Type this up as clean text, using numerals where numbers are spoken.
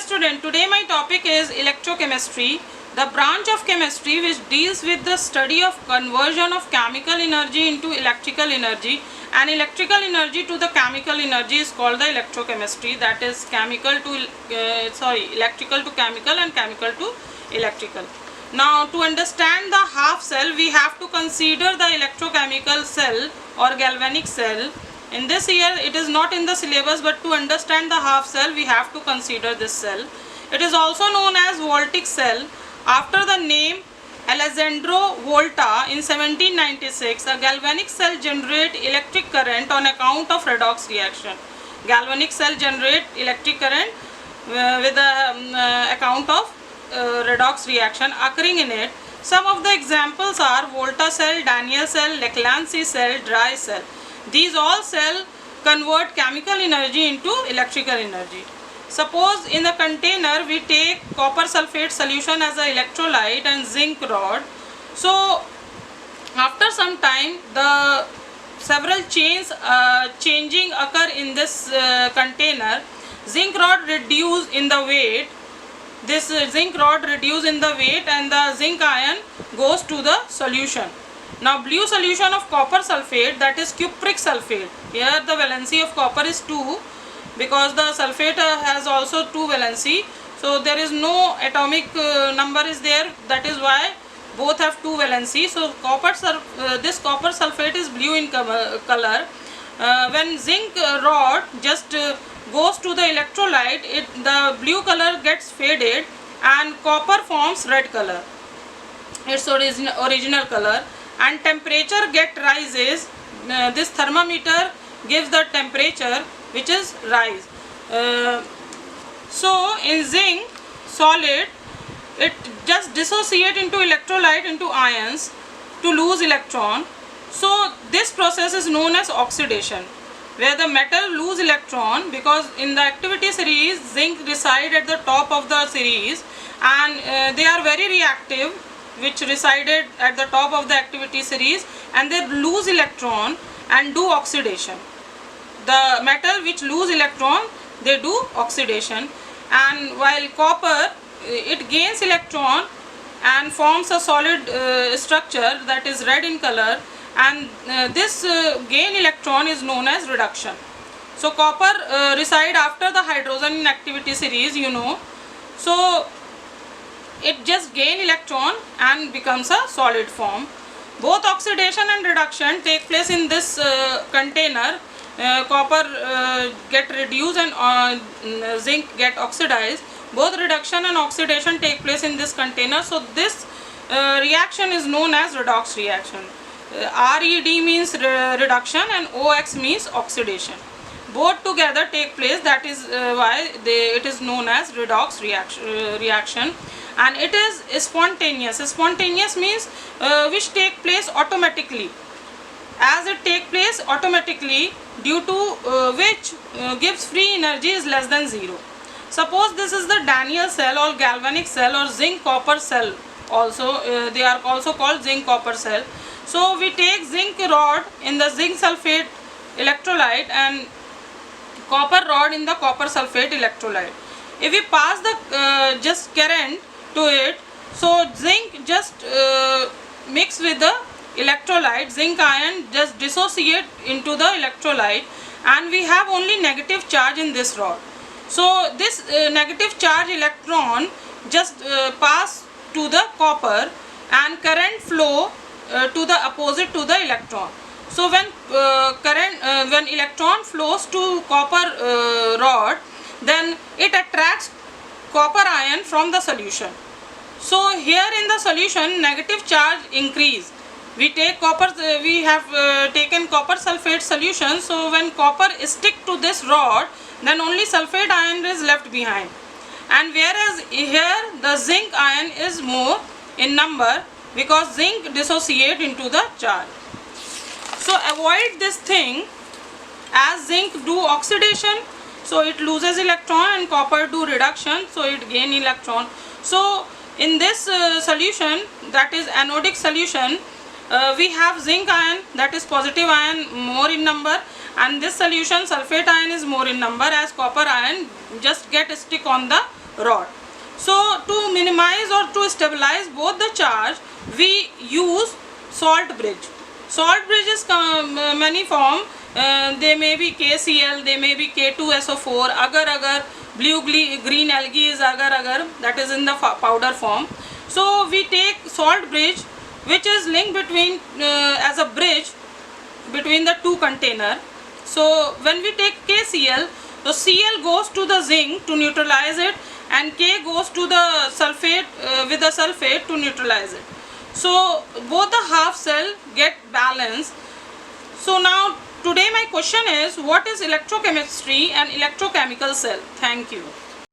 student, today my topic is electrochemistry, the branch of chemistry which deals with the study of conversion of chemical energy into electrical energy, and electrical energy to the chemical energy is called the electrochemistry, that is electrical to chemical and chemical to electrical. Now to understand the half cell we have to consider the electrochemical cell or galvanic cell. In this year it is not in the syllabus, but to understand the half cell we have to consider this cell. It is also known as voltaic cell after the name Alessandro Volta. In 1796 a galvanic cell generate electric current on account of redox reaction. Galvanic cell generate electric current with the account of redox reaction occurring in it. Some of the examples are Volta cell, Daniell cell, Leclancy cell, Dry cell. These all cell convert chemical energy into electrical energy. Suppose in the container we take copper sulfate solution as an electrolyte and zinc rod. So after some time the several changing occur in this container. Zinc rod reduce in the weight. This zinc rod reduce in the weight and the zinc ion goes to the solution. Now blue solution of copper sulfate, that is cupric sulfate. Here the valency of copper is 2 because the sulfate has also 2 valency. So there is no atomic number is there, that is why both have 2 valency. So this copper sulfate is blue in color. When zinc rod just goes to the electrolyte, the blue color gets faded and copper forms red color, its original color, and temperature rises. This thermometer gives the temperature which is rise. So in zinc solid it just dissociate into electrolyte into ions to lose electron. So this process is known as oxidation, where the metal lose electron because in the activity series zinc reside at the top of the series and they are very reactive, which resided at the top of the activity series, and they lose electron and do oxidation. The metal which lose electron, they do oxidation, and while copper it gains electron and forms a solid structure that is red in color, and this gain electron is known as reduction. So copper reside after the hydrogen in activity series, you know. So it just gain electron and becomes a solid form. Both oxidation and reduction take place in this container. Copper get reduced and zinc get oxidized. Both reduction and oxidation take place in this container. So this reaction is known as redox reaction. RED means reduction and OX means oxidation. Both together take place, that is why it is known as redox reaction, and it is spontaneous. Spontaneous means which take place automatically. As it take place automatically, due to which gives free energy is less than 0. Suppose this is the Daniell cell or galvanic cell or zinc copper cell also, they are also called zinc copper cell. So we take zinc rod in the zinc sulfate electrolyte and copper rod in the copper sulfate electrolyte. If we pass the just current to it, so zinc just mix with the electrolyte, zinc ion just dissociate into the electrolyte, and we have only negative charge in this rod. So this negative charge electron just pass to the copper and current flow to the opposite to the electron. So when when electron flows to copper rod, then it attracts copper ion from the solution. So here in the solution negative charge increase. We take copper, we have taken copper sulfate solution. So when copper stick to this rod, then only sulfate ion is left behind, and whereas here the zinc ion is more in number because zinc dissociate into the charge. So avoid this thing, as zinc do oxidation, so it loses electron, and copper do reduction, so it gain electron. So in this solution, that is anodic solution, we have zinc ion, that is positive ion, more in number, and this solution sulfate ion is more in number, as copper ion just get stick on the rod. So to minimize or to stabilize both the charge, we use salt bridge. Salt bridge is many form. They may be KCl, they may be K2SO4, agar blue green algae is agar, that is in the powder form. So we take salt bridge, which is linked between as a bridge between the two container. So when we take KCl, the Cl goes to the zinc to neutralize it, and K goes to the sulfate with the sulfate to neutralize it. So both the half cell get balanced. So now today my question is, what is electrochemistry and electrochemical cell? Thank you.